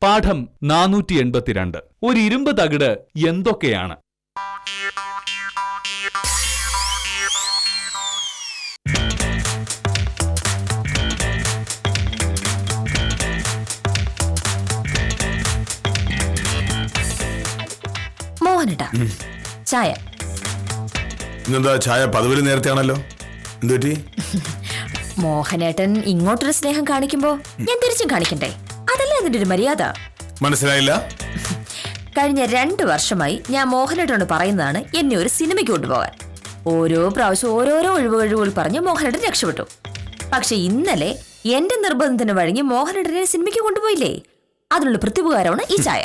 പാഠം 482. ഒരു ഇരുമ്പ് തകിട് എന്തൊക്കെയാണ്? മോഹനേട്ടാ, ചായ. ഇന്നെന്താ ചായ പതിവില് നേരത്തെ ആണല്ലോ, എന്തുപറ്റി? മോഹനേട്ടൻ ഇങ്ങോട്ടൊരു സ്നേഹം കാണിക്കുമ്പോ ഞാൻ തിരിച്ചും കാണിക്കണ്ടേ? അതല്ലേ അതിന്റെ ഒരു മര്യാദ. മനസ്സിലായില്ല? കഴിഞ്ഞ 2 വർഷമായി ഞാൻ മോഹനേട്ടനോട് പറയുന്നതാണ് എന്നെ ഒരു സിനിമയ്ക്ക് കൊണ്ടുപോകാൻ. ഓരോ പ്രാവശ്യം ഓരോരോ ഒഴിവുകൾ പറഞ്ഞ് മോഹനേട്ടൻ രക്ഷപ്പെട്ടു. പക്ഷെ ഇന്നലെ എന്റെ നിർബന്ധത്തിന് വഴങ്ങി മോഹനേട്ടനെ സിനിമയ്ക്ക് കൊണ്ടുപോയില്ലേ? അതിനുള്ള പ്രത്യുപകാരമാണ് ഈ ചായ.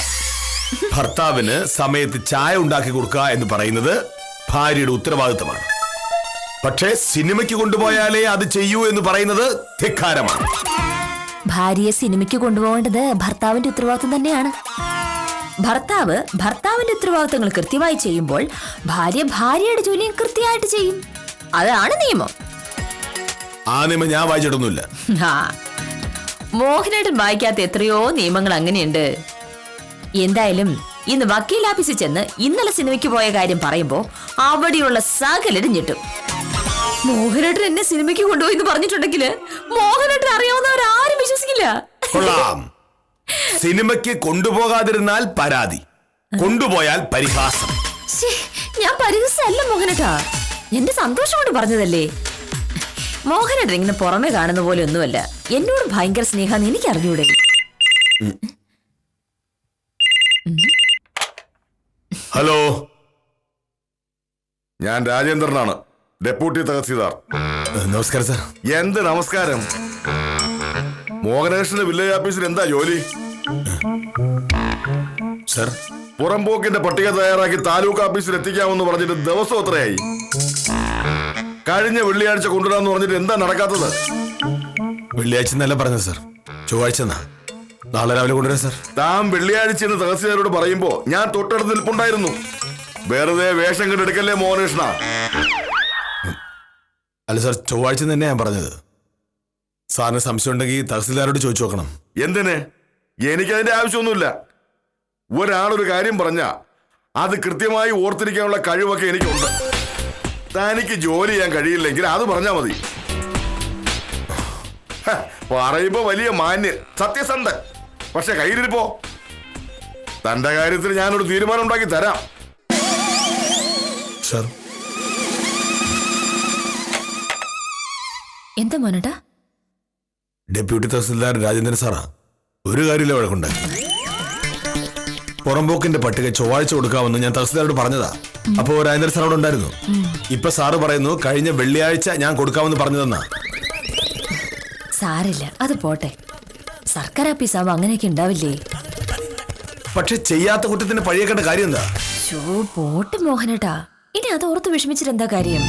ഭർത്താവിന് സമയത്ത് ചായ ഉണ്ടാക്കി കൊടുക്കുക എന്ന് പറയുന്നത് ഭാര്യയുടെ ഉത്തരവാദിത്തമാണ്. പക്ഷേ സിനിമയ്ക്ക് കൊണ്ടുപോയാലേ അത് ചെയ്യൂ എന്ന് പറയുന്നത് ധിക്കാരമാണ്. ഭാര്യയെ സിനിമയ്ക്ക് കൊണ്ടുപോകേണ്ടത് ഭർത്താവിന്റെ ഉത്തരവാദിത്തം തന്നെയാണ്. ഭർത്താവ് ഭർത്താവിന്റെ ഉത്തരവാദിത്തങ്ങൾ കൃത്യമായി ചെയ്യുമ്പോൾ ഭാര്യ ഭാര്യയുടെ ജോലിയും കൃത്യമായിട്ട് ചെയ്യും. അതാണ് നിയമം. ആ നിയമം ഞാൻ വായിച്ചിട്ടൊന്നുമില്ല. മോഹനേട്ടൻ വായിക്കാത്ത എത്രയോ നിയമങ്ങൾ അങ്ങനെയുണ്ട്. എന്തായാലും ഇന്ന് വക്കീൽ ഓഫീസിൽ ചെന്ന് ഇന്നലെ സിനിമയ്ക്ക് പോയ കാര്യം പറയുമ്പോ അവിടെയുള്ള സകലരും ഞെട്ടും. മോഹനേട്ടൻ എന്നെ സിനിമയ്ക്ക് കൊണ്ടുപോയി എന്ന് പറഞ്ഞിട്ടുണ്ടെങ്കിൽ മോഹനേട്ടൻ അറിയാവുന്നവരാരും വിശ്വസിക്കില്ല. സിനിമയ്ക്ക് കൊണ്ടുപോകാതിരുന്നാൽ പരാതി, കൊണ്ടുപോയാൽ പരിഹാസം. ഞാൻ പരിഹസല്ല മോഹനേട്ടാ, എന്റെ സന്തോഷം കൊണ്ട് പറഞ്ഞതല്ലേ. മോഹനേട്ടൻ ഇങ്ങനെ പുറമെ കാണുന്ന പോലെ ഒന്നുമല്ല. എന്നോട് ഭയങ്കര സ്നേഹാന്ന് എനിക്ക് അറിഞ്ഞൂടെ? ഹലോ, ഞാൻ രാജേന്ദ്രനാണ്, ഡെപ്യൂട്ടി തഹസീൽദാർ. നമസ്കാരം സാർ. എന്ത് നമസ്കാരം? മോഹനകൃഷ്ണന്റെ വില്ലേജ് ഓഫീസിൽ എന്താ ജോലി? സർ, പുറംപോക്കിന്റെ പട്ടിക തയ്യാറാക്കി താലൂക്ക് ഓഫീസിൽ എത്തിക്കാമെന്ന് പറഞ്ഞിട്ട് ദിവസം എത്രയായി? കഴിഞ്ഞ വെള്ളിയാഴ്ച കൊണ്ടുവരാന്ന് പറഞ്ഞിട്ട് എന്താ നടക്കാത്തത്? വെള്ളിയാഴ്ച എന്നല്ല പറഞ്ഞത് സർ, ചൊവ്വാഴ്ച. നാളെ രാവിലെ കൊണ്ടുവരാം സർ. താൻ വെള്ളിയാഴ്ച എന്ന് തഹസീൽദാരോട് പറയുമ്പോ ഞാൻ തൊട്ടടുത്ത് നിൽപ്പുണ്ടായിരുന്നു. വെറുതെ വേഷം കെട്ടെടുക്കല്ലേ മോഹനകൃഷ്ണ. അല്ല സാർ, ചൊവ്വാഴ്ച തന്നെ ഞാൻ പറഞ്ഞത്. സാറിന് സംശയം ഉണ്ടെങ്കിൽ തഹസീൽദാരോട് ചോദിച്ചു നോക്കണം. എന്തിന്? എനിക്കതിന്റെ ആവശ്യമൊന്നുമില്ല. ഒരാളൊരു കാര്യം പറഞ്ഞ അത് കൃത്യമായി ഓർത്തിരിക്കാനുള്ള കഴിവൊക്കെ എനിക്കുണ്ട്. തനിക്ക് ജോലി ചെയ്യാൻ കഴിയില്ലെങ്കിൽ അത് പറഞ്ഞാൽ മതി. പറയുമ്പോ വലിയ മാന്യൻ, സത്യസന്ധൻ. പക്ഷെ കയ്യിലിരിപ്പോ തന്റെ കാര്യത്തിൽ ഞാനൊരു തീരുമാനം ഉണ്ടാക്കി തരാം. സർ, എന്താ മോനേട്ടാ? ഡെപ്യൂട്ടി തഹസീൽദാർ രാജേന്ദ്രൻ സാറാ. ഒരു കാര്യമില്ല വഴക്കുണ്ട്. പുറംപോക്കിന്റെ പട്ടിക ചൊവ്വാഴ്ച കൊടുക്കാമെന്ന് ഞാൻ തഹസീൽദാരോട് പറഞ്ഞതാ. അപ്പോ രാജേന്ദ്രൻ സാറോട് ഉണ്ടായിരുന്നു. ഇപ്പൊ സാറ് പറയുന്നു കഴിഞ്ഞ വെള്ളിയാഴ്ച ഞാൻ കൊടുക്കാമെന്ന് പറഞ്ഞതെന്നാ. സാരില്ല, അത് പോട്ടെ. സർക്കാർ ഓഫീസാവുമ്പോ അങ്ങനെയൊക്കെ ഉണ്ടാവില്ലേ? പക്ഷെ ചെയ്യാത്ത കുറ്റത്തിന് പഴിയേക്കേണ്ട കാര്യം എന്താ? പോട്ട് മോഹനേട്ടാ, ഇനി അത് ഓർത്ത് വിഷമിച്ചിട്ട് എന്താ കാര്യം?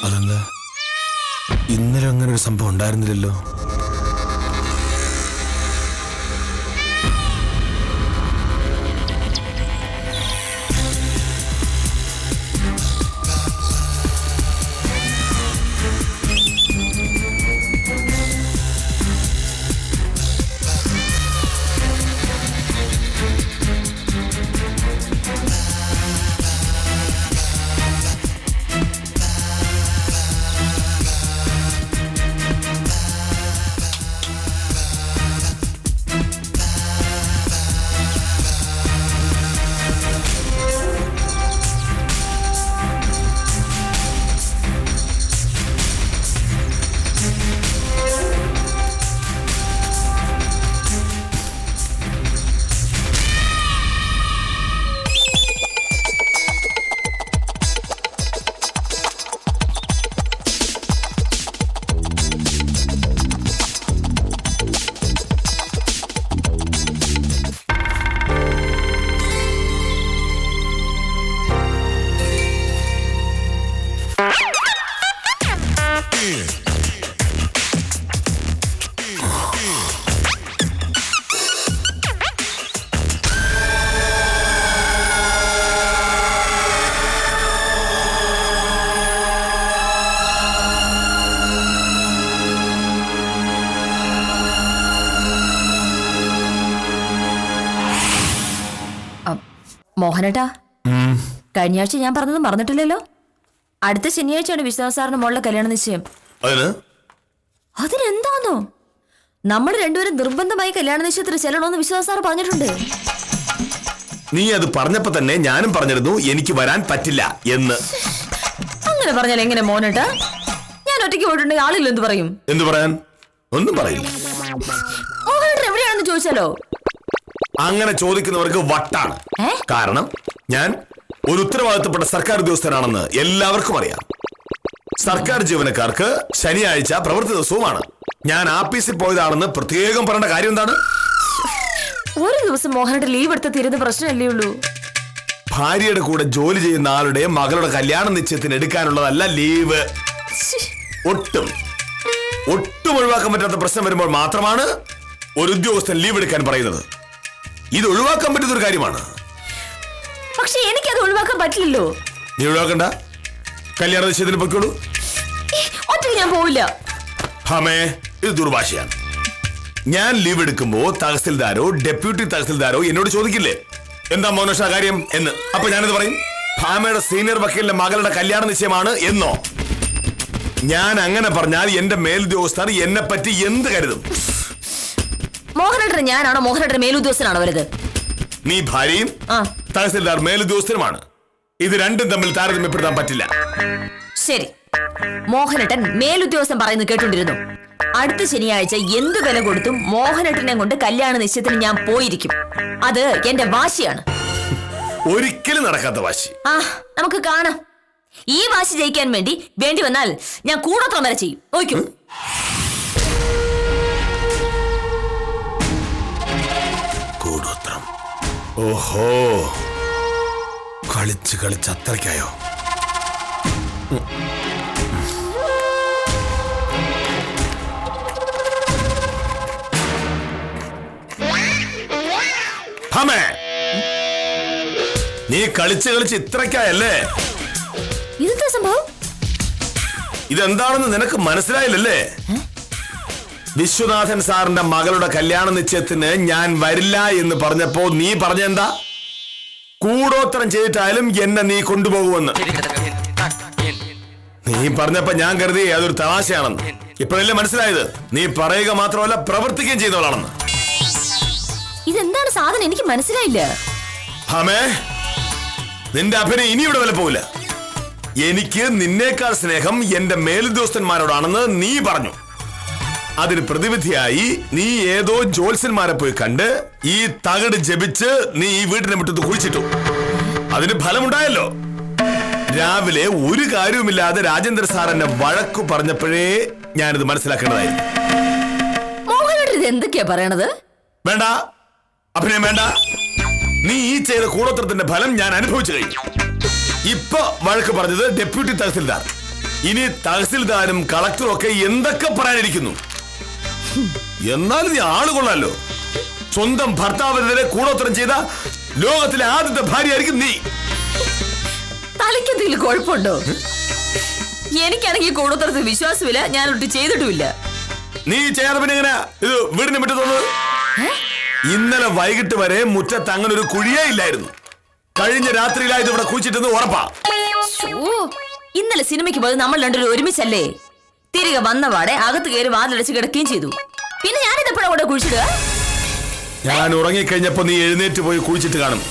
അതെന്താ ഇന്നലെ അങ്ങനെ ഒരു സംഭവം ഉണ്ടായിരുന്നില്ലല്ലോ? മോഹനേട്ടാ, കഴിഞ്ഞ ആഴ്ച ഞാൻ പറഞ്ഞത് മറന്നിട്ടില്ലല്ലോ? അടുത്ത ശനിയാഴ്ചയാണ് വിശ്വനാഥ് സാറിന്റെ മോളുടെ കല്യാണ നിശ്ചയം. അതിനെന്താന്നോ, നമ്മൾ രണ്ടുപേരും നിർബന്ധമായി കല്യാണ നിശ്ചയത്തിന് ചെല്ലണമെന്ന് വിശ്വനാഥ് സാർ പറഞ്ഞിട്ടുണ്ട്. നീ അത് പറഞ്ഞപ്പോ തന്നെ ഞാനും പറഞ്ഞിരുന്നു എനിക്ക് വരാൻ പറ്റില്ല എന്ന്. അങ്ങനെ പറഞ്ഞാൽ എങ്ങനെ മോഹനേട്ടാ? ഞാൻ ഒറ്റയ്ക്ക് പോയിട്ടുണ്ടെങ്കിൽ ആളില്ല എന്ത് പറയും? എന്ത് പറയാൻ? ഒന്നും പറയില്ല. മോഹനേട്ടൻ എവിടെയാണെന്ന് ചോദിച്ചാലോ? അങ്ങനെ ചോദിക്കുന്നവർക്ക് വട്ടാണ്. കാരണം ഞാൻ ഒരു ഉത്തരവാദിത്തപ്പെട്ട സർക്കാർ ഉദ്യോഗസ്ഥനാണെന്ന് എല്ലാവർക്കും അറിയാം. സർക്കാർ ജീവനക്കാർക്ക് ശനിയാഴ്ച പ്രവൃത്തി ദിവസവുമാണ്. ഞാൻ ആഫീസിൽ പോയതാണെന്ന് പ്രത്യേകം പറയേണ്ട കാര്യം എന്താണ്? ഒരു ദിവസം മോഹനേട്ടൻ ലീവ് എടുത്ത് തീരുന്ന പ്രശ്നമല്ലേ ഉള്ളൂ. ഭാര്യയുടെ കൂടെ ജോലി ചെയ്യുന്ന ആളുടെ മകളുടെ കല്യാണ നിശ്ചയത്തിന് എടുക്കാനുള്ളതല്ല ലീവ്. ഒട്ടും ഒഴിവാക്കാൻ പറ്റാത്ത പ്രശ്നം വരുമ്പോൾ മാത്രമാണ് ഒരു ഉദ്യോഗസ്ഥൻ ലീവ് എടുക്കാൻ പറയുന്നത്. ഇത് ഒഴിവാക്കാൻ പറ്റുന്ന ഒരു കാര്യമാണ്. പക്ഷെ എനിക്കത് ഒഴിവാക്കാൻ പറ്റില്ലല്ലോ. നീ ഒഴിവാക്കണ്ട, കല്യാണ നിശ്ചയത്തിന് പൊയ്ക്കോളൂ. ഒറ്റയ്ക്ക് ഞാൻ പോവില്ല. ഹമേ, ഇത് ദുർഭാഷയാണ്. ഞാൻ ലീവ് എടുക്കുമ്പോ തഹസിൽദാരോ ഡെപ്യൂട്ടി തഹസിൽദാരോ എന്നോട് ചോദിക്കില്ലേ എന്താ മോനോഷ കാര്യം എന്ന്? അപ്പൊ ഞാനിത് പറയും, ഭാമയുടെ സീനിയർ വക്കീലിന്റെ മകളുടെ കല്യാണ നിശ്ചയമാണ് എന്നോ? ഞാൻ അങ്ങനെ പറഞ്ഞാൽ എന്റെ മേലുദ്യോഗസ്ഥർ എന്നെ പറ്റി എന്ത് കരുതും? മോഹനേട്ടൻ ഞാനാണോ മോഹനേട്ടൻ മേലുദ്യോഗസ്ഥനാണോ വലുത്? നീ ഭാര്യയും തഹസിൽദാർ മേലുദ്യോഗസ്ഥനുമാണ്. ഇത് രണ്ടും തമ്മിൽ താരതമ്യപ്പെടുത്താൻ പറ്റില്ല. ശരി, മോഹനേട്ടൻ മേലുദ്യോഗസ്ഥൻ പറയുന്നത് കേട്ടുകൊണ്ടിരുന്നു. അടുത്ത ശനിയാഴ്ച എന്ത് വില കൊടുത്തും മോഹനേട്ടനെ കൊണ്ട് കല്യാണ നിശ്ചയത്തിന് ഞാൻ പോയിരിക്കും. അത് എന്റെ വാശിയാണ്. ഒരിക്കലും നടക്കാത്ത വാശി. നമുക്ക് കാണാം. ഈ വാശി ജയിക്കാൻ വേണ്ടി വന്നാൽ ഞാൻ കൂടോത്രം വരെ ചെയ്യും. നോക്കൂ. കൂടോത്രം? ഓഹോ, കളിച്ച് അത്രയ്ക്കായോ? നീ കളിച്ച് ഇത്രയ്ക്കായല്ലേ? ഇതെന്താ സംഭവം? ഇതെന്താണെന്ന് നിനക്ക് മനസ്സിലായില്ലല്ലേ? വിശ്വനാഥൻ സാറിന്റെ മകളുടെ കല്യാണ നിശ്ചയത്തിന് ഞാൻ വരില്ല എന്ന് പറഞ്ഞപ്പോ നീ പറഞ്ഞെന്താ? കൂടോത്രം ചെയ്തിട്ടായാലും എന്നെ നീ കൊണ്ടുപോകുമെന്ന്. നീ പറഞ്ഞപ്പോ ഞാൻ കരുതി അതൊരു തമാശയാണെന്ന്. ഇപ്പോഴല്ലേ മനസ്സിലായത് നീ പറയുക മാത്രമല്ല പ്രവർത്തിക്കുകയും ചെയ്തോളാണെന്ന്. ഇതെന്താണ് സാധനം? എനിക്ക് മനസ്സിലായില്ല. ഹമേ, നിന്റെ അഭിനയം ഇനി ഇവിടെ വില പോവില്ല. എനിക്ക് നിന്നേക്കാൾ സ്നേഹം എന്റെ മേലുദ്യോഗസ്ഥന്മാരോടാണെന്ന് നീ പറഞ്ഞു. അതിന് പ്രതിവിധിയായി നീ ഏതോ ജ്യോത്സ്യന്മാരെ പോയി കണ്ട് ഈ തകിട് ജപിച്ച് നീ ഈ വീട്ടിനെ മുറ്റത്ത് കുഴിച്ചിട്ടു. അതിന് ഫലമുണ്ടായല്ലോ. രാവിലെ ഒരു കാര്യവുമില്ലാതെ രാജേന്ദ്ര സാർ എന്നെ വഴക്കു പറഞ്ഞപ്പോഴേ ഞാനിത് മനസ്സിലാക്കേണ്ടതായിരുന്നു. എന്തൊക്കെയാ പറയണത്? വേണ്ട, അഭിനയം വേണ്ട. നീ ഈ ചെയ്ത കൂടോത്രത്തിന്റെ ഫലം ഞാൻ അനുഭവിച്ചു കഴിഞ്ഞു. ഇപ്പൊ വഴക്ക് പറഞ്ഞത് ഡെപ്യൂട്ടി തഹസിൽദാർ. ഇനി തഹസിൽദാരും കളക്ടറും ഒക്കെ എന്തൊക്കെ പറയാനിരിക്കുന്നു. എന്നാലും നീ ആള് കൊള്ളാലോ. സ്വന്തം ഭർത്താവിനെതിരെ കൂടോത്രം ചെയ്ത ലോകത്തിലെ ആദ്യത്തെ ഭാര്യയായിരിക്കും നീ. തലയ്ക്കെന്തെങ്കിലും കുഴപ്പമുണ്ടോ? എനിക്കാണെങ്കിൽ കൂടോത്രത്തിൽ വിശ്വാസമില്ല, ഞാൻ ഒട്ടും ചെയ്തിട്ടുമില്ല. നീ ചെയ്യാതെ പിന്നെ എങ്ങനെ ഇത് വീടിനെ വിട്ടു? ഇന്നലെ വൈകിട്ട് വരെ മുറ്റത്ത് അങ്ങനെ ഒരു കുഴിയേ ഇല്ലായിരുന്നു. കഴിഞ്ഞ രാത്രിയിലായത് ഇവിടെ കുഴിച്ചിട്ടെന്ന് ഉറപ്പാ. ഇന്നലെ സിനിമയ്ക്ക് പോയത് നമ്മൾ രണ്ടുപേരും ഒരുമിച്ചല്ലേ? തിരികെ വന്നപാടെ അകത്ത് കയറി വാതിലടച്ച് കിടക്കുകയും ചെയ്തു. പിന്നെ ഞാനിതെപ്പോഴാ കൂടെ കുഴിച്ചിടുക? ഞാൻ ഉറങ്ങിക്കഴിഞ്ഞപ്പോ നീ എഴുന്നേറ്റ് പോയി കുഴിച്ചിട്ട് കാണും.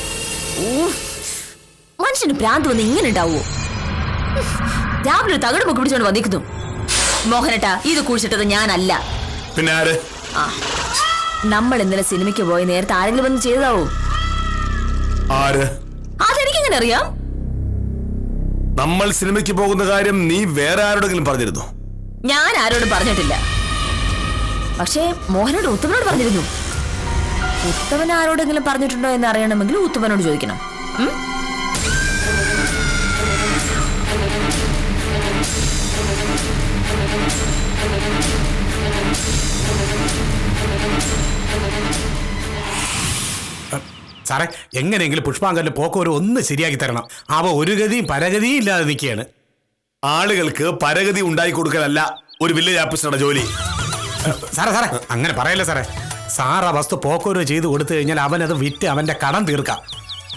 മനുഷ്യന് ഭ്രാന്ത് വന്ന് ഇങ്ങനെ ഉണ്ടാവോ? രാവിലെ തകട് പൊക്കി പിടിച്ചോണ്ട് വന്നിരിക്കുന്നു. മോഹനേട്ടാ, ഇത് കുഴിച്ചിട്ടത് ഞാനല്ല. പിന്നെ ആര്? നമ്മൾ ഇന്നലെ സിനിമയ്ക്ക് പോയി നേരത്തെ ആരെങ്കിലും വന്ന് ചെയ്തതാവോ? ആര്? അതെനിക്കെങ്ങനെ അറിയാം? നമ്മൾ സിനിമയ്ക്ക് പോകുന്ന കാര്യം നീ വേറെ ആരോടെങ്കിലും പറഞ്ഞിരുന്നു? ഞാൻ ആരോടും പറഞ്ഞിട്ടില്ല. പക്ഷേ മോഹനോട് ഉത്തമനോട് പറഞ്ഞിരുന്നു. ഉത്തമൻ ആരോടെങ്കിലും പറഞ്ഞിട്ടുണ്ടോ എന്ന് അറിയണമെങ്കിൽ ഉത്തമനോട് ചോദിക്കണം. സാറേ, എങ്ങനെയെങ്കിലും പുഷ്പാങ്കലിന്റെ പോക്കോര് ഒന്ന് ശരിയാക്കി തരണം. അവ ഒരു ഗതിയും പരഗതിയും ഇല്ലാതെ നിൽക്കുകയാണ്. ആളുകൾക്ക് പരഗതി ഉണ്ടായി കൊടുക്കലല്ല ഒരു വില്ലേജ് ഓഫീസറുടെ ജോലി. സാറേ അങ്ങനെ പറയല്ലേ സാറേ. സാർ ആ വസ്തു പോക്കോര് ചെയ്ത് കൊടുത്തു കഴിഞ്ഞാൽ അവനത് വിറ്റ് അവന്റെ കടം തീർക്കാം.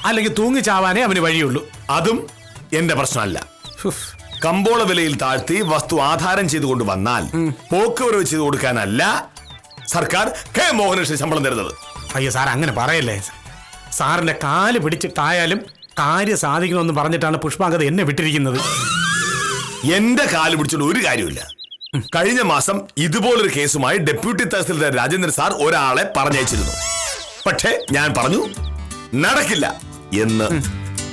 അല്ലെങ്കിൽ തൂങ്ങിച്ചാവാനേ അവന് വഴിയുള്ളൂ. അതും എന്റെ പ്രശ്നമല്ല. കമ്പോള വിലയിൽ താഴ്ത്തി വസ്തു ആധാരം ചെയ്തുകൊണ്ട് വന്നാൽ പോക്കുവരവ് ചെയ്തു കൊടുക്കാനല്ല സർക്കാർ കെ മോഹനകൃഷ്ണൻ ശമ്പളം തരുന്നത്. അയ്യോ സാർ, അങ്ങനെ പറയല്ലേ. സാറിന്റെ കാല് പിടിച്ചിട്ടായാലും കാര്യം സാധിക്കണമെന്ന് പറഞ്ഞിട്ടാണ് പുഷ്പാങ്കത എന്നെ വിട്ടിരിക്കുന്നത്. എന്റെ കാല് പിടിച്ചുകൊണ്ട് ഒരു കാര്യമില്ല. കഴിഞ്ഞ മാസം ഇതുപോലൊരു കേസുമായി ഡെപ്യൂട്ടി തഹസിൽദാർ രാജേന്ദ്രൻ സാർ ഒരാളെ പറഞ്ഞയച്ചിരുന്നു. പക്ഷേ ഞാൻ പറഞ്ഞു നടക്കില്ല എന്ന്.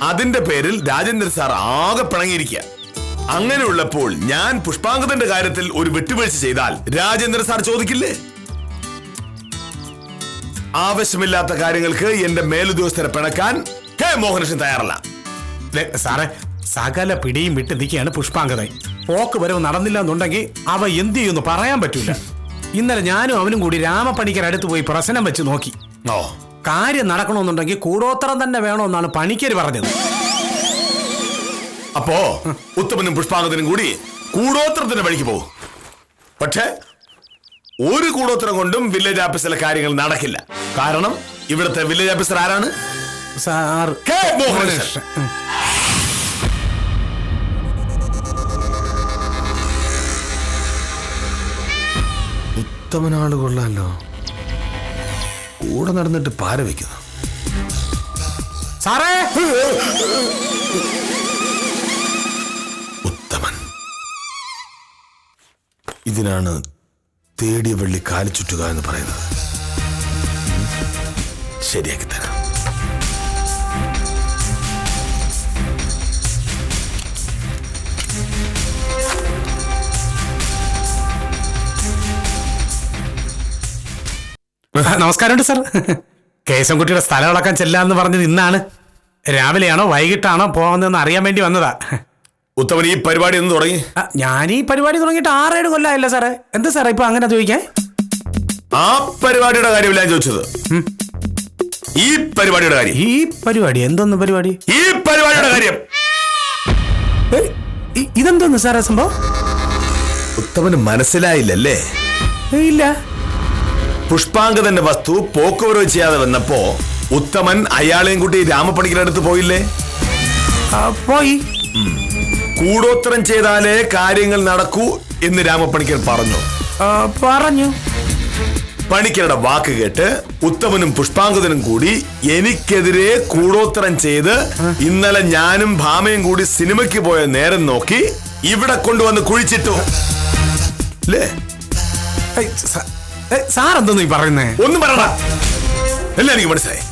അതിന്റെ പേരിൽ രാജേന്ദ്രൻ സാർ ആകെ പിണങ്ങിയിരിക്കുക. അങ്ങനെയുള്ളപ്പോൾ ഞാൻ പുഷ്പാങ്കതന്റെ കാര്യത്തിൽ ഒരു വിട്ടുവീഴ്ച ചെയ്താൽ രാജേന്ദ്രൻ സാർ ചോദിക്കില്ലേ? ആവശ്യമില്ലാത്ത കാര്യങ്ങൾക്ക് എന്റെ മേലുദ്യോഗസ്ഥരെ പിണക്കാൻ കെ മോഹനകൃഷ്ണൻ തയ്യാറല്ല. സാറേ, സകല പിടിയും വിട്ട് നിൽക്കുകയാണ് പുഷ്പാങ്കത. പോക്ക് വരവ് നടന്നില്ല എന്നുണ്ടെങ്കിൽ അവ എന്ത് ചെയ്യുമെന്ന് പറയാൻ പറ്റൂല. ഇന്നലെ ഞാനും അവനും കൂടി രാമപ്പണിക്കർ അടുത്ത് പോയി പ്രശ്നം വെച്ച് നോക്കി. കാര്യം നടക്കണമെന്നുണ്ടെങ്കിൽ കൂടോത്രം തന്നെ വേണമെന്നാണ് പണിക്കര് പറഞ്ഞത്. അപ്പോ ഉത്തമനും പുഷ്പാങ്കതനും കൂടി കൂടോത്രത്തിന്റെ വഴിക്ക് പോകും. പക്ഷേ ഒരു കൂടോത്രം കൊണ്ടും വില്ലേജ് ഓഫീസിലെ കാര്യങ്ങൾ നടക്കില്ല. കാരണം ഇവിടുത്തെ വില്ലേജ് ഓഫീസർ ആരാണ്? Sir K Mohanakrishnan. ഉത്തമനാള് കൊള്ളാലോ. കൂടെ നടന്നിട്ട് പാര വെക്കുന്നു. സാറേ, ഉത്തമൻ. ഇതിനാണ് തേടിയ വെള്ളി കാലി ചുറ്റുക എന്ന് പറയുന്നത്. ശരിയാക്കി തരാം. നമസ്കാരമുണ്ട് സാർ. കേശവൻകുട്ടിയുടെ സ്ഥലം ഇളക്കാൻ ചെല്ലാന്ന് പറഞ്ഞത് ഇന്നാണ്. രാവിലെയാണോ വൈകിട്ടാണോ പോകുന്നതെന്ന് അറിയാൻ വേണ്ടി വന്നതാ. ഉത്തമൻ ഈ പരിപാടി എന്ന് തുടങ്ങി? ഞാൻ ഈ പരിപാടി തുടങ്ങിയിട്ട് 6-7 കൊല്ലമായില്ല സാറേ. എന്താ സാറേ ഇപ്പൊ അങ്ങനെ ചോദിക്കാൻ? ആ പരിപാടിയുടെ കാര്യമില്ല ഞാൻ ചോദിച്ചത്. ഈ പരിപാടിയുടെ കാര്യം. ഈ പരിപാടി എന്തോന്ന് പരിപാടി? ഈ പരിപാടിയുടെ കാര്യം. ഇതെന്തോന്ന് സാറേ സംഭവം? ഉത്തമന് മനസ്സിലായില്ലല്ലേ? ഇല്ല. പുഷ്പാങ്കതന്റെ വസ്തു പോക്കുവരവ് ചെയ്യാതെ വന്നപ്പോ ഉത്തമൻ അയാളെയും കൂട്ടി രാമപ്പണിക്കരടുത്ത് പോയില്ലേ? പോയി. കൂടോത്രം ചെയ്താലേ കാര്യങ്ങൾ നടക്കൂ എന്ന് രാമപ്പണിക്കർ പറഞ്ഞു. പറഞ്ഞു. പണിക്കരുടെ വാക്ക് കേട്ട് ഉത്തമനും പുഷ്പാങ്കതനും കൂടി എനിക്കെതിരെ കൂടോത്രം ചെയ്ത് ഇന്നലെ ഞാനും ഭാമയും കൂടി സിനിമയ്ക്ക് പോയ നേരം നോക്കി ഇവിടെ കൊണ്ടുവന്ന് കുഴിച്ചിട്ടു അല്ലേ? സാറെന്തോന്ന് ഈ പറയുന്നേ? ഒന്നും പറയണ്ട, എല്ലാം എനിക്ക് മനസ്സിലായി.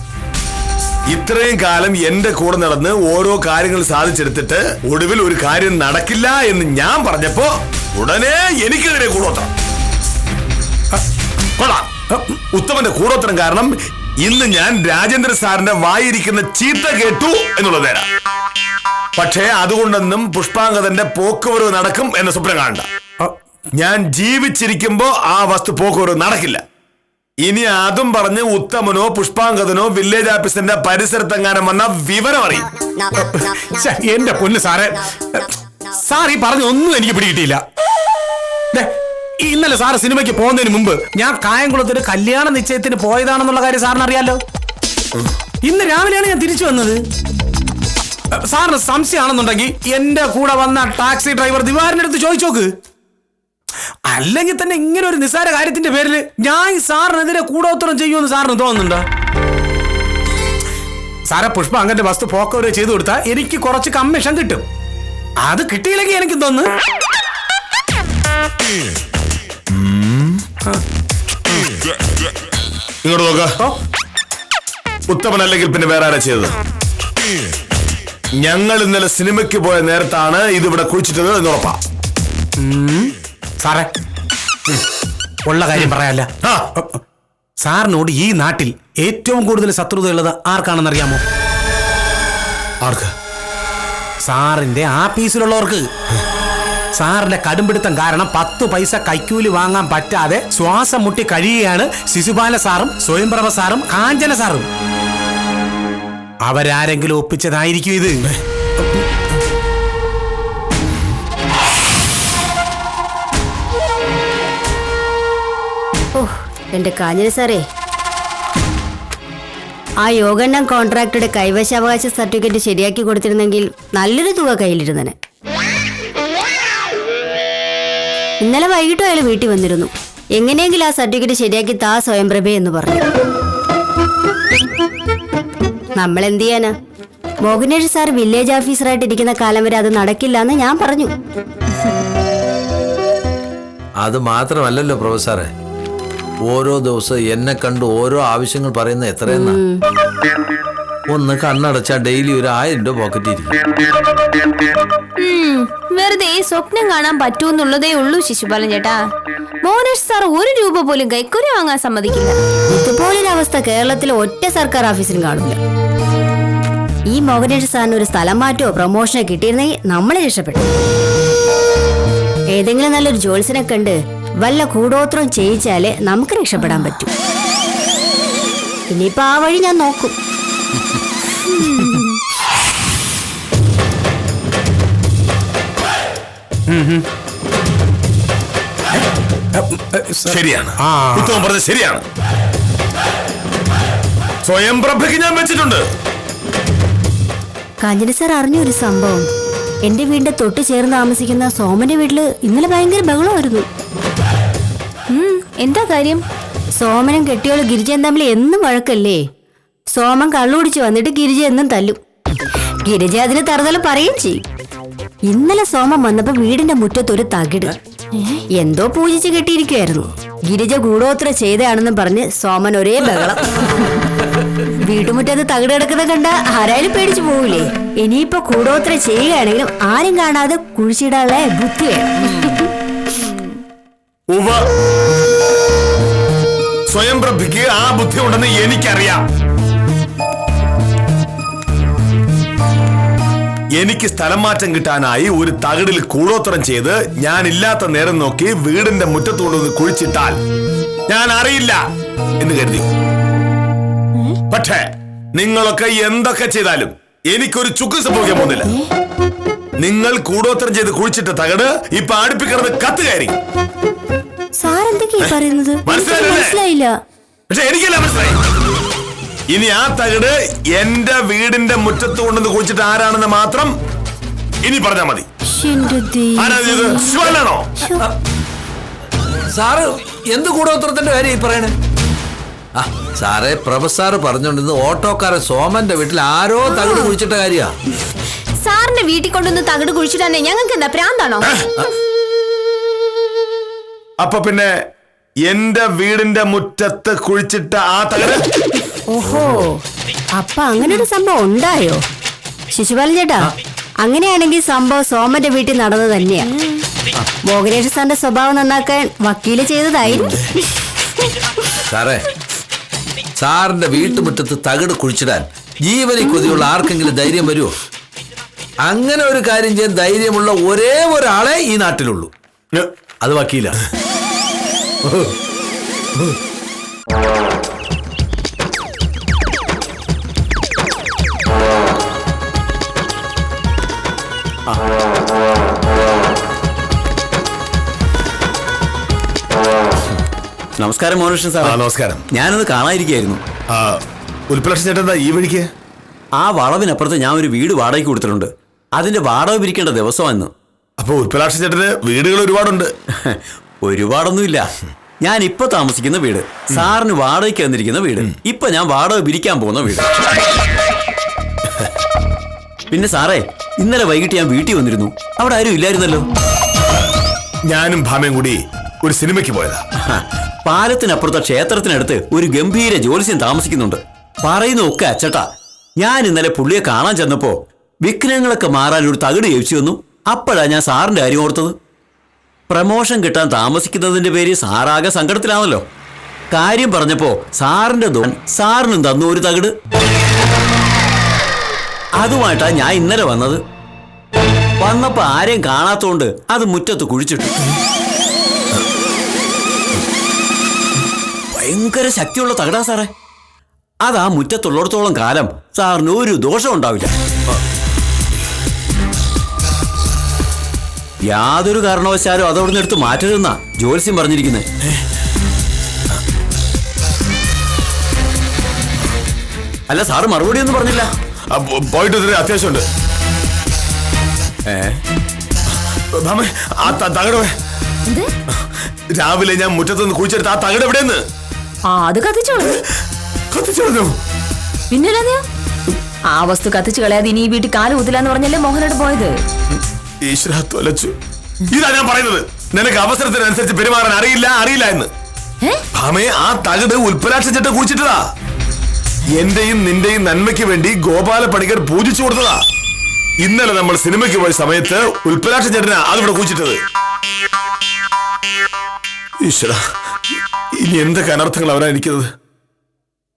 ഇത്രയും കാലം എന്റെ കൂടെ നടന്ന് ഓരോ കാര്യങ്ങൾ സാധിച്ചെടുത്തിട്ട് ഒടുവിൽ ഒരു കാര്യം നടക്കില്ല എന്ന് ഞാൻ പറഞ്ഞപ്പോ ഉടനെ എനിക്കെതിരെ കൂടോത്രം. കൊള്ളാം. ഉത്തമന്റെ കൂടോത്രം കാരണം ഇന്ന് ഞാൻ രാജേന്ദ്ര സാറിന്റെ വായിരിക്കുന്ന ചീത്ത കേട്ടു എന്നുള്ളത് നേരാ. പക്ഷേ അതുകൊണ്ടൊന്നും പുഷ്പാങ്കതന്റെ പോക്കുവരവ് നടക്കും എന്ന സ്വപ്നം കാണണ്ട. ഞാൻ ജീവിച്ചിരിക്കുമ്പോ ആ വസ്തു പോക്കുവരവ് നടക്കില്ല. ഇനി അതും പറഞ്ഞ് ഉത്തമനോ പുഷ്പാങ്കതനോ വില്ലേജ് ഓഫീസിന്റെ പരിസരത്തെങ്ങാനും വന്ന വിവരം അറിയും. എന്റെ പൊന്ന് സാറേ, സാർ ഈ പറഞ്ഞ ഒന്നും എനിക്ക് പിടികിട്ടിയില്ല. ഇന്നലെ സാറ് സിനിമയ്ക്ക് പോകുന്നതിന് മുമ്പ് ഞാൻ കായംകുളത്തിന് കല്യാണ നിശ്ചയത്തിന് പോയതാണെന്നുള്ള കാര്യം സാറിന് അറിയാലോ. ഇന്ന് രാവിലെയാണ് ഞാൻ തിരിച്ചു വന്നത്. സാറിന് സംശയമാണെന്നുണ്ടെങ്കിൽ എന്റെ കൂടെ വന്ന ടാക്സി ഡ്രൈവർ ദിവാറിന്റെ അടുത്ത് ചോദിച്ചു നോക്ക്. അല്ലെങ്കിൽ തന്നെ ഇങ്ങനെ ഒരു നിസ്സാര കാര്യത്തിന്റെ പേരിൽ ഞാൻ സാറിനെതിരെ കൂടോത്രം ചെയ്യുമെന്ന് സാറിന് തോന്നുന്നുണ്ടോ? സാറെ, പുഷ്പാങ്കന്റെ വസ്തു പോക്കവരവ് ചെയ്തു കൊടുത്താൽ എനിക്ക് കുറച്ച് കമ്മീഷൻ കിട്ടും. അത് കിട്ടിയില്ലെങ്കിൽ എനിക്ക് തോന്നുന്നു ഇങ്ങോട്ട് നോക്ക. ഉത്തമൻ അല്ലെങ്കിൽ പിന്നെ വേറെ ആരാ ചെയ്തത്? ഞങ്ങൾ ഇന്നലെ സിനിമയ്ക്ക് പോയ നേരത്താണ് ഇതിവിടെ കുഴിച്ചിട്ടത് എന്ന് ഉറപ്പാ. സാറേ, ഉള്ള കാര്യം പറയാല്ല. സാറിനോട് ഈ നാട്ടിൽ ഏറ്റവും കൂടുതൽ ശത്രുതയുള്ളത് ആർക്കാണെന്നറിയാമോ? ആർക്ക്? സാറിന്റെ ആഫീസിലുള്ളവർക്ക്. സാറിന്റെ കടുംപിടുത്തം കാരണം 10 പൈസ കൈക്കൂലി വാങ്ങാൻ പറ്റാതെ ശ്വാസം മുട്ടി കഴിയുകയാണ് ശിശുപാല സാറും സ്വയംപ്രഭ സാറും കാഞ്ചന സാറും. അവരാരെങ്കിലും ഒപ്പിച്ചതായിരിക്കും ഇത്. എന്റെ കാഞ്ഞന സാറേ, ആ യോഗണ്ണൻ കോൺട്രാക്ടറുടെ കൈവശാവകാശ സർട്ടിഫിക്കറ്റ് ശരിയാക്കി കൊടുത്തിരുന്നെങ്കിൽ നല്ലൊരു തുക കയ്യിലിരുന്നനെ. ഇന്നലെ വൈകിട്ടും അയാൾ വീട്ടിൽ വന്നിരുന്നു. എങ്ങനെയെങ്കിലും ആ സർട്ടിഫിക്കറ്റ് ശരിയാക്കി താ സ്വയംപ്രഭ എന്ന് പറഞ്ഞു. നമ്മൾ എന്ത് ചെയ്യാനാ? മോഹനേഷ് സാർ വില്ലേജ് ഓഫീസറായിട്ട് ഇരിക്കുന്ന കാലം വരെ അത് നടക്കില്ല എന്ന് ഞാൻ പറഞ്ഞു. അത് മാത്രമല്ലല്ലോ പ്രൊഫസറെ, ഓരോ ദിവസം എന്നെ കണ്ട് ഓരോ ആവശ്യങ്ങൾ പറയുന്ന എത്രയെന്നാ. ഒന്ന് കണ്ണടച്ചാ ഡെയിലി ഒരു 1000 രൂപ പോക്കറ്റ് ഇരിക്കും. വെറുതെ സ്വപ്നം കാണാൻ പറ്റൂന്നുള്ളതേ ഉള്ളൂ ശിശുപാലൻ ചേട്ടാ. മോഹനേഷ് സാർ 1 രൂപ പോലും കൈക്കൂലി വാങ്ങാൻ സമ്മതിക്കില്ല. ഇതുപോലൊരു അവസ്ഥ കേരളത്തിലെ ഒറ്റ സർക്കാർ ഓഫീസിലും കാണില്ല. ഈ മോഹനേഷ് സാറിന് ഒരു സ്ഥലം മാറ്റമോ പ്രൊമോഷനോ കിട്ടിയിരുന്നെങ്കിൽ നമ്മളെ രക്ഷപ്പെട്ടു. ഏതെങ്കിലും നല്ലൊരു ജോത്സ്യനെ കണ്ട് വല്ല കൂടോത്രം ചെയ്യിച്ചാലേ നമുക്ക് രക്ഷപ്പെടാൻ പറ്റും. ഇനിയിപ്പോ ആ വഴി ഞാൻ നോക്കും. ശരിയാണ്, ഉത്തമൻ പറഞ്ഞത് ശരിയാണ്. സ്വയംപ്രഭയ്ക്ക് ഞാൻ വെച്ചിട്ടുണ്ട്. കാഞ്ചന സാർ അറിഞ്ഞൊരു സംഭവം. എന്റെ വീടിന്റെ തൊട്ട് ചേർന്ന് താമസിക്കുന്ന സോമന്റെ വീട്ടില് ഇന്നലെ ഭയങ്കര ബഹളമായിരുന്നു. എന്താ കാര്യം? സോമനും കെട്ടിയോള് ഗിരിജയും തമ്മിൽ എന്നും വഴക്കല്ലേ. സോമൻ കള്ളുടിച്ച് വന്നിട്ട് ഗിരിജ എന്നും തല്ലും. ഗിരിജ അതിന് തറുതല പറയുകയും ചെയ്യും. ഇന്നലെ സോമൻ വന്നപ്പോ വീടിന്റെ മുറ്റത്തൊരു തകിട് എന്തോ പൂജിച്ച് കെട്ടിയിരിക്കുവായിരുന്നു. ഗിരിജ ഗൂഢോത്ര ചെയ്തതാണെന്നും പറഞ്ഞ് സോമൻ ഒരേ ബഹളം. വീട്ടുമുറ്റത്ത് തകിട് കിടക്കുന്ന കണ്ട ആരായാലും പേടിച്ചു പോവില്ലേ? ഇനിയിപ്പോ കൂടോത്ര ചെയ്യുകയാണെങ്കിലും ആരും കാണാതെ കുഴിച്ചിടാനുള്ള ബുദ്ധി വേണം. സ്വയംപ്രഭയ്ക്ക് ആ ബുദ്ധി ഉണ്ടെന്ന് എനിക്കറിയാം. എനിക്ക് സ്ഥലം മാറ്റം കിട്ടാനായി ഒരു തകിടിൽ കൂടോത്രം ചെയ്ത് ഞാൻ ഇല്ലാത്ത നേരം നോക്കി വീടിന്റെ മുറ്റത്തുകൊണ്ടൊന്ന് കുഴിച്ചിട്ടാൽ ഞാൻ അറിയില്ല എന്ന് കരുതി. പക്ഷേ നിങ്ങളൊക്കെ എന്തൊക്കെ ചെയ്താലും എനിക്കൊരു ചുക്ക് സംഭവിക്കാൻ പോകുന്നില്ല. നിങ്ങൾ കൂടോത്രം ചെയ്ത് കുഴിച്ചിട്ട തകിട് ഇപ്പൊ അടുപ്പിക്കിടന്ന് കത്ത് കയറി. മനസ്സിലായില്ല. പക്ഷെ എനിക്കല്ല മനസ്സിലായി. ഇനി ആ തകിട് എന്റെ വീടിന്റെ മുറ്റത്ത് കൊണ്ടുവന്ന് കുഴിച്ചിട്ട് ആരാണെന്ന് മാത്രം ഇനി പറഞ്ഞാൽ മതി. ശിവനാണോ? സാറ് എന്ത് കൂടോത്രത്തിന്റെ കാര്യം ഈ പറയണേ? ആ സാറേ, പ്രൊഫസർ പറഞ്ഞോണ്ടിരുന്ന ഓട്ടോക്കാരൻ സോമന്റെ വീട്ടിൽ ആരോ തകിട് കുഴിച്ചിട്ട കാര്യ. സാറിന്റെ വീട്ടിൽ കൊണ്ടുവന്ന് തകിട് കുഴിച്ചിട്ടാണേ ഞങ്ങൾക്ക് എന്താ പ്രാന്താണോ? അപ്പൊ പിന്നെ എന്റെ വീടിന്റെ മുറ്റത്ത് കുഴിച്ചിട്ട ആ തകിട്. ഓഹോ, അപ്പൊ അങ്ങനെ ഒരു സംഭവം ഉണ്ടായോ? ശിശുപാലൻ ചേട്ടാ, അങ്ങനെയാണെങ്കിൽ സംഭവം സോമന്റെ വീട്ടിൽ നടന്നത് തന്നെയാ. മോഹനേഷ് സാറിന്റെ സ്വഭാവം നന്നാക്കാൻ വക്കീല് ചെയ്തതായിരുന്നു. സാറേ, സാറിന്റെ വീട്ടുമുറ്റത്ത് തകിട് കുഴിച്ചിടാൻ ജീവനിൽ കൊതിയുള്ള ആർക്കെങ്കിലും ധൈര്യം വരുമോ? അങ്ങനെ ഒരു കാര്യം ചെയ്യാൻ ധൈര്യമുള്ള ഒരേ ഒരാളെ ഈ നാട്ടിലുള്ളൂ. അത് വക്കീല. നമസ്കാരം മോഹനകൃഷ്ണൻ സാർ. നമസ്കാരം. ഞാനത് കാണാതിരിക്കായിരുന്നു. ഉൽപ്പലക്ഷൻ ചേട്ടൻ എന്താ ഈ വഴിക്ക്? ആ വളവിനപ്പുറത്ത് ഞാൻ ഒരു വീട് വാടകയ്ക്ക് കൊടുത്തിട്ടുണ്ട്. അതിന്റെ വാടക പിരിക്കേണ്ട ദിവസമായിരുന്നു. അപ്പൊ ഉൽപ്പലാക്ഷൻ ചേട്ടന് വീടുകൾ ഒരുപാടുണ്ട്? ഒരുപാടൊന്നുമില്ല. ഞാൻ ഇപ്പൊ താമസിക്കുന്ന വീട്, സാറിന് വാടകയ്ക്ക് വന്നിരിക്കുന്ന വീട്, ഇപ്പൊ ഞാൻ വാടക പിരിക്കാൻ പോകുന്ന വീട്. പിന്നെ സാറേ, ഇന്നലെ വൈകിട്ട് ഞാൻ വീട്ടിൽ വന്നിരുന്നു. അവിടെ ആരും ഇല്ലായിരുന്നല്ലോ. ഞാനും ഭാമയും കൂടി ഒരു സിനിമയ്ക്ക് പോയതാ. പാലത്തിനപ്പുറത്തെ ക്ഷേത്രത്തിനടുത്ത് ഒരു ഗംഭീര ജ്യോത്സ്യൻ താമസിക്കുന്നുണ്ട്. പറയുന്നൊക്കെ അച്ചട്ടാ. ഞാൻ ഇന്നലെ പുള്ളിയെ കാണാൻ ചെന്നപ്പോ വിഘ്നങ്ങളൊക്കെ മാറാൻ ഒരു തകിട് ജയിച്ചു വന്നു. അപ്പോഴാ ഞാൻ സാറിന്റെ കാര്യം ഓർത്തത്. പ്രമോഷൻ കിട്ടാൻ താമസിക്കുന്നതിന്റെ പേര് സാറാകെ സങ്കടത്തിലാണല്ലോ. കാര്യം പറഞ്ഞപ്പോ സാറിന്റെ സാറിനും തന്നു ഒരു തകിട്. അതുമായിട്ടാ ഞാൻ ഇന്നലെ വന്നത്. വന്നപ്പോ ആരെയും കാണാത്തോണ്ട് അത് മുറ്റത്ത് കുഴിച്ചിട്ടു. ഭയങ്കര ശക്തിയുള്ള തകിടാ സാറേ. അതാ മുറ്റത്തുള്ളിടത്തോളം കാലം സാറിന് ഒരു ദോഷം ഉണ്ടാവില്ല. യാതൊരു കാരണവശാലും അതവിടുന്ന് എടുത്ത് മാറ്റരുതെന്നാ ജ്യോത്സ്യം പറഞ്ഞിരിക്കുന്നത്. അല്ല സാറ് മറുപടി ഒന്നും പറഞ്ഞില്ല. പോയിട്ട് ഇതിന് അത്യാവശ്യമുണ്ട്. ഭാമേ, ആ തകടവേ രാവിലെ ഞാൻ മുറ്റത്തുനിന്ന് കുഴിച്ചെടുത്ത ആ തകട് എവിടെയെന്ന്? അത് കത്തിച്ചോളൂ. കത്തിച്ചോളൂ. പിന്നെ ആ വസ്തു കത്തിച്ചു കളയാതെ ഇനി ഈ വീട്ടിൽ കാല് കുത്തില്ലാന്ന് പറഞ്ഞല്ലേ മോഹനോട് പോയത്. ഈശ്വര തൊലച്ചു. ഇതാ ഞാൻ പറയുന്നത്, നിനക്ക് അവസരത്തിനനുസരിച്ച് പെരുമാറാൻ അറിയില്ല എന്ന്. ഭാമേ, ആ തകട് ഉൽപ്പലാക്ഷ ചേട്ട കുഴിച്ചിട്ടതാ. എന്റെയും നിന്റെയും നന്മയ്ക്ക് വേണ്ടി ഗോപാല പണിക്കർ പൂജിച്ചു കൊടുത്തതാ. ഇന്നലെ നമ്മൾ സിനിമയ്ക്ക് പോയ സമയത്ത് ഉൽപ്പലാക്ഷ ചേട്ടനാ അതിവിടെ കുഴിച്ചിട്ടത്. ഈശ്വര, ഇനി എന്തൊക്കെ അനർത്ഥങ്ങൾ അവരാ ഇരിക്കുന്നത്.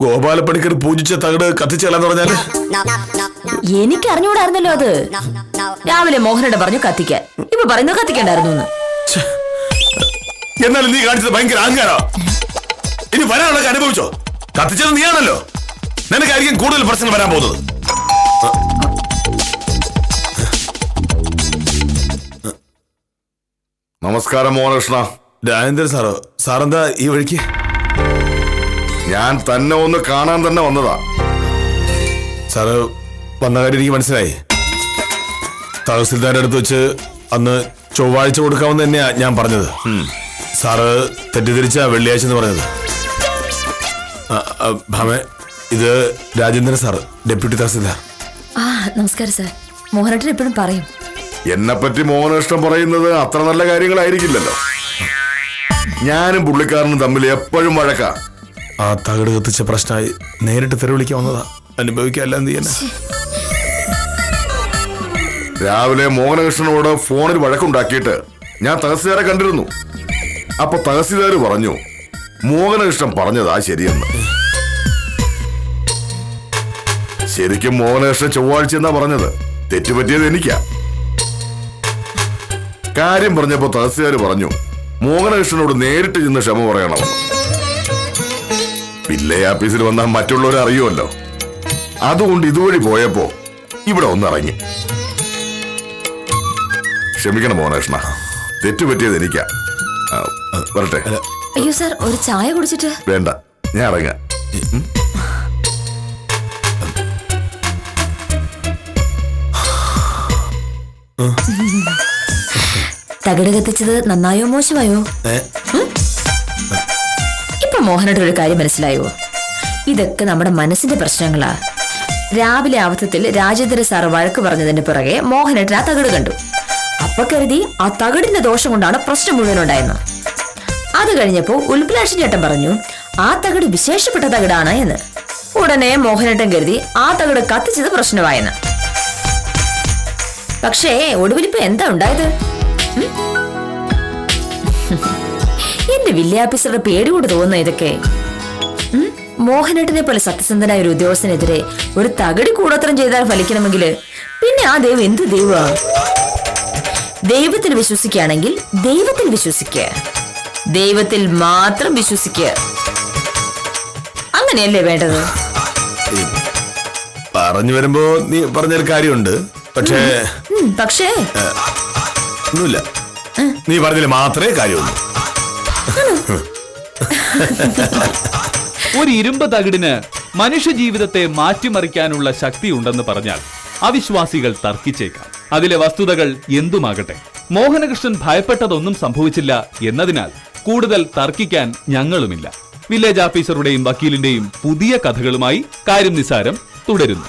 ഗോപാല പണിക്കർ പൂജിച്ച തകട് കത്തിച്ചേലാന്ന് പറഞ്ഞാല് എനിക്ക് അറിഞ്ഞുകൂടായിരുന്നല്ലോ അത്. രാവിലെ മോഹനോട് പറഞ്ഞു കത്തിക്കാൻ, ഇപ്പൊ പറയുന്നത് കത്തിക്കണ്ടായിരുന്നു. എന്നാലും നീ കാണിച്ചത് ഭയങ്കര അഹങ്കാരോ. ഇനി വരാനുള്ളൊക്കെ അനുഭവിച്ചോ. കത്തിച്ചത് നീയാണല്ലോ. നിനക്കായിരിക്കും കൂടുതൽ പ്രശ്നം വരാൻ പോകുന്നത്. നമസ്കാരം മോഹനകൃഷ്ണ. രാജേന്ദ്രൻ സാറോ? സാറെന്താ ഈ വഴിക്ക്? ഞാൻ തന്നെ ഒന്ന് കാണാൻ തന്നെ വന്നതാ. സാറ് വന്ന കാര്യം എനിക്ക് മനസ്സിലായി. തഹസിൽദാരുടെ അടുത്ത് വെച്ച് അന്ന് ചൊവ്വാഴ്ച കൊടുക്കാമെന്ന് തന്നെയാ ഞാൻ പറഞ്ഞത്. സാറ് തെറ്റിദ്ധരിച്ച വെള്ളിയാഴ്ച എന്ന് പറഞ്ഞത്. ഭാമേ, ഇത് രാജേന്ദ്രൻ സാറ്, ഡെപ്യൂട്ടി തഹസിൽദാർ. നമസ്കാരം സാർ. മോഹനേട്ടൻ എപ്പോഴും പറയും എന്നെപ്പറ്റി മോഹനകൃഷ്ണൻ പറയുന്നത് അത്ര നല്ല കാര്യങ്ങളായിരിക്കില്ലല്ലോ. ഞാനും പുള്ളിക്കാരനും തമ്മിൽ എപ്പോഴും വഴക്കാ. ആ തകട് കത്തിച്ച പ്രശ്നമായി നേരിട്ട് തെരുവിളിക്കാൻ വന്നതാ. അനുഭവിക്കല്ല എന്ത് ചെയ്യാനാ. രാവിലെ മോഹനകൃഷ്ണനോട് ഫോണിൽ വഴക്കുണ്ടാക്കിയിട്ട് ഞാൻ തഹസിൽദാരെ കണ്ടിരുന്നു. അപ്പൊ തഹസിൽദാർ പറഞ്ഞു മോഹനകൃഷ്ണൻ പറഞ്ഞതാ ശരിയെന്ന്. ശരിക്കും മോഹനകൃഷ്ണൻ ചൊവ്വാഴ്ച എന്നാ പറഞ്ഞത്. തെറ്റുപറ്റിയത് എനിക്കാ. കാര്യം പറഞ്ഞപ്പോ തഹസിൽദാർ പറഞ്ഞു മോഹനകൃഷ്ണനോട് നേരിട്ട് ചെന്ന് ക്ഷമ പറയണമെന്ന്. വില്ലേജ് ഓഫീസിൽ വന്നാൽ മറ്റുള്ളവരെ അറിയുമല്ലോ. അതുകൊണ്ട് ഇതുവഴി പോയപ്പോ ഇവിടെ ഒന്നിറങ്ങി. ക്ഷമിക്കണം മോഹനകൃഷ്ണ, തെറ്റുപറ്റിയത് എനിക്കാ. വരട്ടെ. അയ്യോ സാർ, ഒരു ചായ കുടിച്ചിട്ട്. വേണ്ട, ഞാൻ ഇറങ്ങാം. തകിട് കത്തിച്ചത് നന്നായോ മോശമായോ? ഇപ്പൊ മോഹനയുടെ ഒരു കാര്യം മനസ്സിലായോ? ഇതൊക്കെ നമ്മുടെ മനസ്സിന്റെ പ്രശ്നങ്ങളാ. രാവിലെ അബദ്ധത്തിൽ രാജേന്ദ്ര സാർ വഴക്ക് പറഞ്ഞതിന്റെ പിറകെ മോഹനേട്ടൻ ആ തകിട് കണ്ടു. അപ്പൊ കരുതി ആ തകിടിന്റെ ദോഷം കൊണ്ടാണ് പ്രശ്നം മുഴുവൻ ഉണ്ടായിരുന്നത്. അത് കഴിഞ്ഞപ്പോ ഉൽപ്പലാക്ഷൻ ചേട്ടൻ പറഞ്ഞു ആ തകിട് വിശേഷപ്പെട്ട തകിടാണ് എന്ന്. ഉടനെ മോഹനേട്ടൻ കരുതി ആ തകിട് കത്തിച്ചത് പ്രശ്നമായെന്ന്. പക്ഷേ ഒടുവിലിപ്പോ എന്താ ഉണ്ടായത്? എന്റെ വില്ലേജ് ഓഫീസറുടെ പേടി കൊണ്ട് തോന്നുന്ന ഇതൊക്കെ. മോഹനേട്ടനെ പോലെ സത്യസന്ധനായ ഒരു ഉദ്യോഗസ്ഥനെതിരെ ഒരു തകിടി കൂടോത്രം ചെയ്താൽ ഫലിക്കണമെങ്കിൽ പിന്നെ ആ ദൈവം എന്ത് ദൈവമാ? ദൈവത്തിൽ വിശ്വസിക്കുകയാണെങ്കിൽ ദൈവത്തിൽ വിശ്വസിക്കുക, ദൈവത്തിൽ മാത്രം വിശ്വസിക്കുക. അങ്ങനെയല്ലേ വേണ്ടത്? പറഞ്ഞു വരുമ്പോ നീ പറഞ്ഞൊരു കാര്യമുണ്ട്. പക്ഷേ ഒന്നുമില്ല, നീ പറഞ്ഞതിൽ മാത്രമേ കാര്യമുള്ളൂ. ഒരു ഇരുമ്പ് തകിടിന് മനുഷ്യ ജീവിതത്തെ മാറ്റിമറിക്കാനുള്ള ശക്തിയുണ്ടെന്ന് പറഞ്ഞാൽ അവിശ്വാസികൾ തർക്കിച്ചേക്കാം. അതിലെ വസ്തുതകൾ എന്തുമാകട്ടെ, മോഹനകൃഷ്ണൻ ഭയപ്പെട്ടതൊന്നും സംഭവിച്ചില്ല എന്നതിനാൽ കൂടുതൽ തർക്കിക്കാൻ ഞങ്ങളുമില്ല. വില്ലേജ് ഓഫീസറുടെയും വക്കീലിന്റെയും പുതിയ കഥകളുമായി കാര്യം നിസാരം തുടരുന്നു.